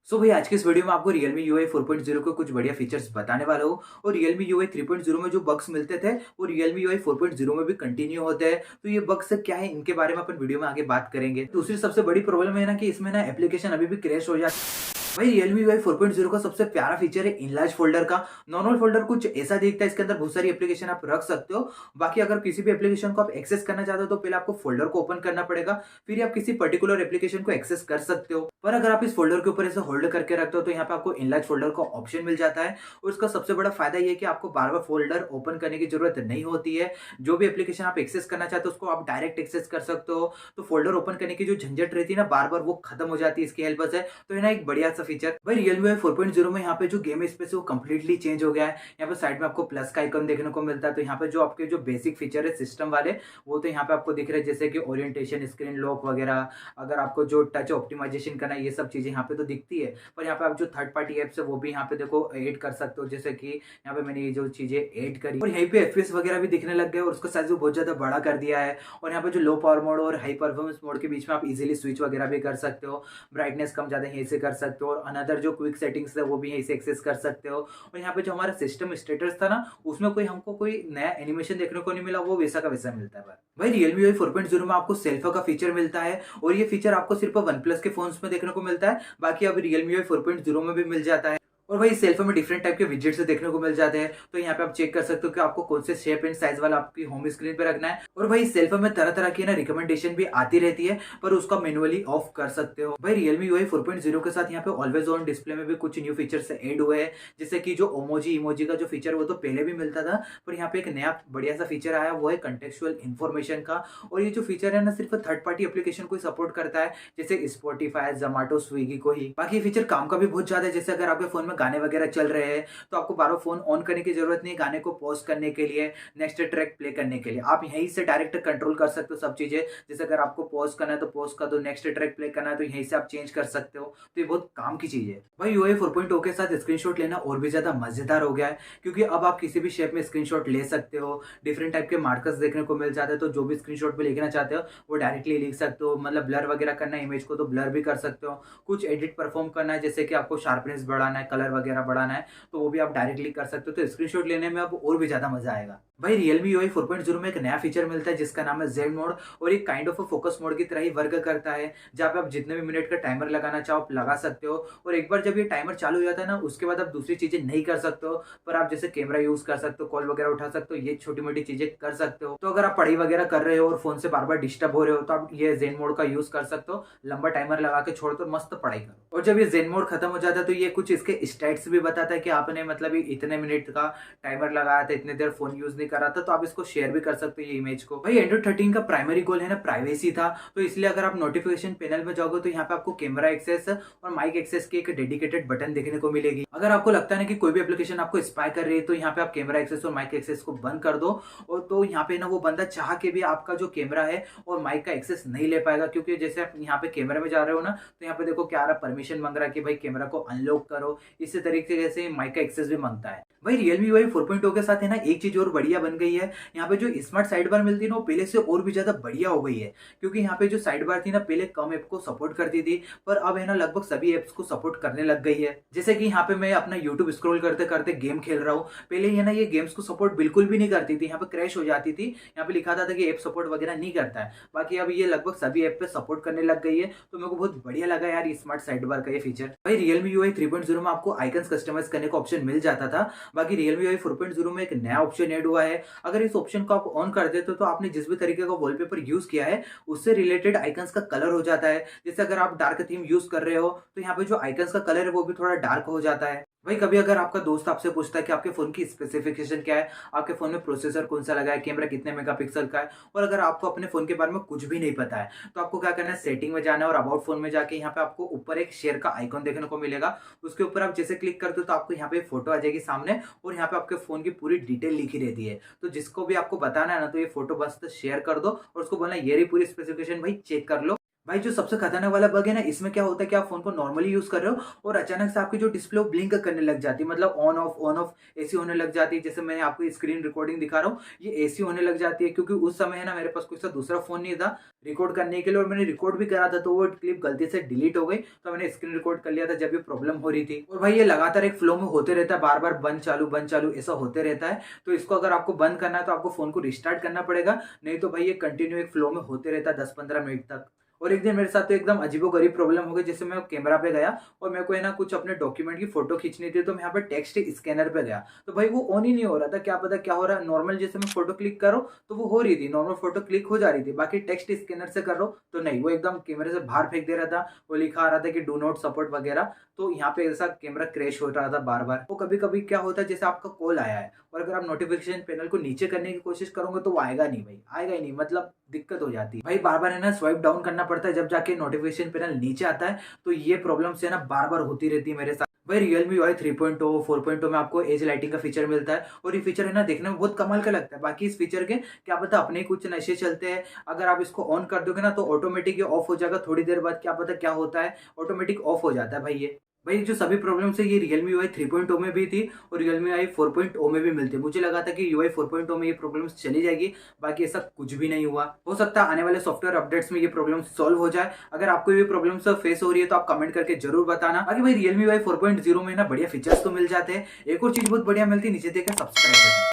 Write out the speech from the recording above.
भाई आज के इस वीडियो में आपको Realme UI 4.0 के कुछ बढ़िया फीचर्स बताने वाला हूँ और Realme UI 3.0 में जो बग्स मिलते थे वो Realme UI 4.0 में भी कंटिन्यू होते हैं। तो ये बग्स क्या है इनके बारे में अपन वीडियो में आगे बात करेंगे। दूसरी सबसे बड़ी प्रॉब्लम है ना कि इसमें ना एप्लीकेशन अभी भी क्रैश हो जाती है। भाई Realme UI 4.0 का सबसे प्यारा फीचर है इनलार्ज फोल्डर का। नॉर्मल फोल्डर कुछ ऐसा दिखता है, इसके अंदर बहुत सारी एप्लीकेशन आप रख सकते हो। बाकी अगर किसी भी एप्लीकेशन को आप एक्सेस करना चाहते हो तो पहले आपको फोल्डर को ओपन करना पड़ेगा, फिर आप किसी पर्टिकुलर एप्लीकेशन को एक्सेस कर सकते हो। पर अगर आप इस फोल्डर के ऊपर ऐसे होल्ड करके रखते हो तो यहाँ पे आपको इनलार्ज फोल्डर का ऑप्शन मिल जाता है। और इसका सबसे बड़ा फायदा ये है कि आपको बार बार फोल्डर ओपन करने की जरूरत नहीं होती है। जो भी एप्लीकेशन आप एक्सेस करना चाहते हो उसको आप डायरेक्ट एक्सेस कर सकते हो। तो फोल्डर ओपन करने की जो झंझट रहती है ना बार बार, वो खत्म हो जाती है इसकी हेल्प से। तो ये ना एक बढ़िया सा फीचर। भाई Realme UI 4.0 में यहाँ पे जो गेम स्पेस है वो कंप्लीटली चेंज हो गया है। यहाँ पे साइड में आपको प्लस का आइकन देखने को मिलता है। तो यहाँ पे जो आपके जो बेसिक फीचर है सिस्टम वाले, वो तो यहाँ पे आपको दिख रहे हैं, जैसे कि ओरिएंटेशन, स्क्रीन लॉक वगैरह। अगर आपको जो टच ऑप्टिमाइजेशन करना है ये सब चीजें यहाँ पे तो दिखती है। पर यहाँ पे आप जो थर्ड पार्टी एप्स है वो भी यहाँ पे देखो ऐड कर सकते हो, जैसे कि यहाँ पे मैंने ये जो चीजें ऐड करी और यहीं पे एफपीएस वगैरह भी दिखने लग गए और उसका साइज भी बहुत ज्यादा बड़ा कर दिया है। और यहाँ पे जो लो पावर मोड और हाई परफॉर्मेंस मोड के बीच में आप इजीली स्विच वगैरह भी कर सकते हो। ब्राइटनेस कम ज्यादा यहीं से कर सकते हो और अनदर जो क्विक सेटिंग्स है वो भी यहीं से एक्सेस कर सकते हो। और यहाँ पे जो हमारा सिस्टम स्टेटस था ना उसमें हमको कोई नया एनिमेशन देखने को नहीं मिला, वो वैसा का वैसा मिलता है। भाई Realme UI 4.0 में आपको सेल्फी का फीचर मिलता है और ये फीचर आपको सिर्फ वन प्लस के फोन्स में देखने को मिलता है। बाकी अब Realme UI 4.0 में भी मिल जाता है। और भाई सेल्फी में डिफरेंट टाइप के विजेट्स देखने को मिल जाते हैं। तो यहाँ पे आप चेक कर सकते हो कि आपको कौन से शेप एंड साइज वाला आपकी होम स्क्रीन पे रखना है। और भाई सेल्फी में तरह तरह की ना रिकमेंडेशन भी आती रहती है, पर उसका मैनुअली ऑफ कर सकते हो। भाई Realme UI 4.0 के साथ यहाँ पे ऑलवेज ऑन डिस्प्ले में भी कुछ न्यू फीचर्स ऐड हुए हैं, जैसे कि जो इमोजी का जो फीचर वो तो पहले भी मिलता था, पर यहाँ पे एक नया बढ़िया सा फीचर आया, वो है कंटेक्चुअल इन्फॉर्मेशन का। और ये जो फीचर है ना सिर्फ थर्ड पार्टी एप्लीकेशन को सपोर्ट करता है, जैसे स्पॉटिफाई, जोमेटो, स्विगी को ही। बाकी फीचर काम का भी बहुत ज्यादा है, जैसे अगर आपके फोन में गाने वगैरह चल रहे हैं तो आपको बार बार फोन ऑन करने की जरूरत नहीं, गाने को पॉज करने के लिए, नेक्स्ट ट्रैक प्ले करने के लिए आप यहीं से डायरेक्ट कंट्रोल कर सकते हो सब चीजें। जैसे अगर आपको पॉज करना है तो पॉज कर दो, नेक्स्ट ट्रैक प्ले करना है तो यहीं से आप चेंज कर सकते हो। तो ये बहुत काम की चीज है। भाई UI 4.0 के साथ स्क्रीनशॉट लेना और भी ज्यादा मजेदार हो गया है, क्योंकि अब आप किसी भी शेप में स्क्रीनशॉट ले सकते हो। डिफरेंट टाइप के मार्कर्स देखने को मिल जाते हैं, तो जो भी स्क्रीनशॉट पे लिखना चाहते हो वो डायरेक्टली लिख सकते हो। मतलब ब्लर वगैरह करना है इमेज को तो ब्लर भी कर सकते हो। कुछ एडिट परफॉर्म करना है, जैसे कि आपको शार्पनेस बढ़ाना है, कलर वगैरह बढ़ाना है, तो वो भी आप डायरेक्टली कर सकते हो। तो स्क्रीनशॉट लेने में अब और भी ज्यादा मजा आएगा। भाई Realme UI 4.0 में एक नया फीचर मिलता है जिसका नाम है जेन मोड, और एक काइंड ऑफ फोकस मोड की तरह ही वर्क करता है, जहाँ पे आप जितने भी मिनट का टाइमर लगाना चाहो आप लगा सकते हो। और एक बार जब ये टाइमर चालू हो जाता है ना उसके बाद आप दूसरी चीजें नहीं कर सकते हो, पर आप जैसे कैमरा यूज कर सकते हो, कॉल वगैरह उठा सकते हो, ये छोटी मोटी चीजें कर सकते हो। तो अगर आप पढ़ाई वगैरह कर रहे हो और फोन से बार बार डिस्टर्ब हो रहे हो तो आप ये जेन मोड का यूज कर सकते हो। लंबा टाइमर लगा के छोड़ दो, मस्त पढ़ाई करो। और जब ये जेन मोड खत्म हो जाता है तो ये कुछ इसके स्टैट्स भी बताता है कि आपने मतलब इतने मिनट का टाइमर लगाया था, इतने देर फोन यूज नहीं करा था। तो आप इसको शेयर भी कर सकते हो ये इमेज को। भाई एंड्रॉइड 13 का प्राइमरी गोल है ना प्राइवेसी था, तो इसलिए अगर आप नोटिफिकेशन पैनल में जाओगे तो यहाँ पे आपको कैमरा एक्सेस और माइक एक्सेस की एक डेडिकेटेड बटन देखने को मिलेगी। अगर आपको लगता है ना कि कोई भी एप्लीकेशन आपको स्पाई कर रही है तो यहाँ पे आप कैमरा एक्सेस और माइक एक्सेस को बंद कर दो। और तो यहाँ पे ना वो बंदा चाह के भी आपका जो कैमरा है और माइक का एक्सेस नहीं ले पाएगा, क्योंकि जैसे आप यहाँ पे कैमरे में जा रहे हो ना तो यहाँ पे देखो क्या आ रहा, परमिशन मांग रहा है कि भाई कैमरा को अनलॉक करो। इसी तरीके से माइक का एक्सेस भी मांगता है। भाई Realme UI 4.0 के साथ है ना एक चीज और बढ़िया बन गई है। यहाँ पे जो स्मार्ट साइड बार मिलती है ना वो पहले से और भी ज्यादा बढ़िया हो गई है, क्योंकि यहाँ पे जो साइड बार थी ना पहले कम ऐप को सपोर्ट करती थी, पर अब है ना लगभग सभी एप्स को सपोर्ट करने लग गई है। जैसे कि यहाँ पे मैं अपना यूट्यूब स्क्रॉल करते करते गेम खेल रहा हूँ, पहले है ना ये गेम्स को सपोर्ट बिल्कुल भी नहीं करती थी, यहाँ पे क्रैश हो जाती थी, यहाँ पे लिखा था कि ऐप सपोर्ट वगैरह नहीं करता है। बाकी अब ये लगभग सभी ऐप पे सपोर्ट करने लग गई है, तो मेरे को बहुत बढ़िया लगा यार स्मार्ट साइड बार का ये फीचर। भाई Realme UI 3.0 में आपको आइकन्स कस्टमाइज करने का ऑप्शन मिल जाता था। बाकी Realme UI 4.0 में एक नया ऑप्शन ऐड हुआ है। अगर इस ऑप्शन को आप ऑन कर देते हो तो आपने जिस भी तरीके का वॉलपेपर यूज किया है उससे रिलेटेड आइकन्स का कलर हो जाता है। जैसे अगर आप डार्क थीम यूज कर रहे हो तो यहाँ पे जो आइकन्स का कलर है वो भी थोड़ा डार्क हो जाता है। भाई कभी अगर आपका दोस्त आपसे पूछता है कि आपके फोन की स्पेसिफिकेशन क्या है, आपके फोन में प्रोसेसर कौन सा लगा है, कैमरा कितने मेगापिक्सल का है, और अगर आपको अपने फोन के बारे में कुछ भी नहीं पता है तो आपको क्या करना है, सेटिंग में जाना है और अबाउट फोन में जाके यहाँ पे आपको ऊपर एक शेयर का आइकॉन देखने को मिलेगा। उसके ऊपर आप जैसे क्लिक करते हो तो आपको यहाँ पे फोटो आ जाएगी सामने, और यहाँ पे आपके फोन की पूरी डिटेल लिखी रहती है। तो जिसको भी आपको बताना है ना तो ये फोटो बस शेयर कर दो और उसको बोलना ये रही पूरी स्पेसिफिकेशन, भाई चेक कर लो। भाई जो सबसे खतरनाक वाला बग है ना, इसमें क्या होता है कि आप फ़ोन को नॉर्मली यूज़ कर रहे हो और अचानक से आपकी जो डिस्प्ले वो ब्लिंक करने लग जाती है, मतलब ऑन ऑफ ऐसी होने लग जाती है। जैसे मैं आपको स्क्रीन रिकॉर्डिंग दिखा रहा हूँ, ये ऐसी होने लग जाती है क्योंकि उस समय है ना मेरे पास कोई सा दूसरा फ़ोन नहीं था रिकॉर्ड करने के लिए, और मैंने रिकॉर्ड भी करा था तो वो क्लिप गलती से डिलीट हो गई, तो मैंने स्क्रीन रिकॉर्ड कर लिया था जब ये प्रॉब्लम हो रही थी। और भाई ये लगातार एक फ्लो में होते रहता है, बार-बार बंद चालू ऐसा होते रहता है। तो इसको अगर आपको बंद करना है तो आपको फ़ोन को रिस्टार्ट करना पड़ेगा, नहीं तो भाई ये कंटिन्यू एक फ्लो में होते रहता है 10-15 मिनट तक। और एक दिन मेरे साथ तो एकदम अजीबो-गरीब प्रॉब्लम हो गई, जैसे मैं कैमरा पे गया और मेरे को है ना कुछ अपने डॉक्यूमेंट की फ़ोटो खींचनी थी, तो मैं यहाँ पे टेक्स्ट स्कैनर पे गया, तो भाई वो ऑन ही नहीं हो रहा था, क्या पता क्या हो रहा है। नॉर्मल जैसे मैं फ़ोटो क्लिक कर रहा हूँ, तो वो हो रही थी, नॉर्मल फ़ोटो क्लिक हो जा रही थी, बाकी टेक्स्ट स्कैनर से कर रहा हूँ, तो नहीं, वो एकदम कैमरे से बाहर फेंक दे रहा था। वो लिखा आ रहा था कि डू नॉट सपोर्ट वगैरह, तो यहाँ पे ऐसा कैमरा क्रैश हो रहा था बार-बार। तो कभी-कभी क्या होता है, जैसे आपका कॉल आया है और अगर आप नोटिफ़िकेशन पैनल को नीचे करने की कोशिश करोगे तो वो आएगा नहीं भाई, आएगा ही नहीं, मतलब दिक्कत हो जाती है। भाई बार-बार है ना स्वाइप डाउन करना पड़ता है जब जाके नोटिफ़िकेशन पैनल नीचे आता है, तो ये प्रॉब्लम्स है ना बार-बार होती रहती है मेरे साथ। भाई Realme UI 3.0, 4.0 में आपको एज लाइटिंग का फीचर मिलता है और ये फीचर है ना देखने में बहुत कमाल का लगता है। बाकी इस फीचर के क्या पता अपने ही कुछ नशे चलते हैं, अगर आप इसको ऑन कर दोगे ना तो ऑटोमेटिक ये ऑफ हो जाएगा, थोड़ी देर बाद क्या पता क्या होता है, ऑटोमेटिक ऑफ हो जाता है भाई ये। भाई जो सभी प्रॉब्लम्स है ये Realme UI 3.0 में भी थी और Realme UI 4.0 में भी मिलती है। मुझे लगा था कि UI 4.0 में ये प्रॉब्लम्स चली जाएगी, बाकी ऐसा कुछ भी नहीं हुआ। हो सकता है आने वाले सॉफ्टवेयर अपडेट्स में ये प्रॉब्लम्स सॉल्व हो जाए। अगर आपको ये प्रॉब्लम्स फेस हो रही है तो आप कमेंट करके जरूर बताना। बाकी भाई Realme UI 4.0 में ना बढ़िया फीचर्स तो मिल जाते हैं। एक और चीज बहुत बढ़िया मिलती है, नीचे देखा सब्सक्राइब बटन।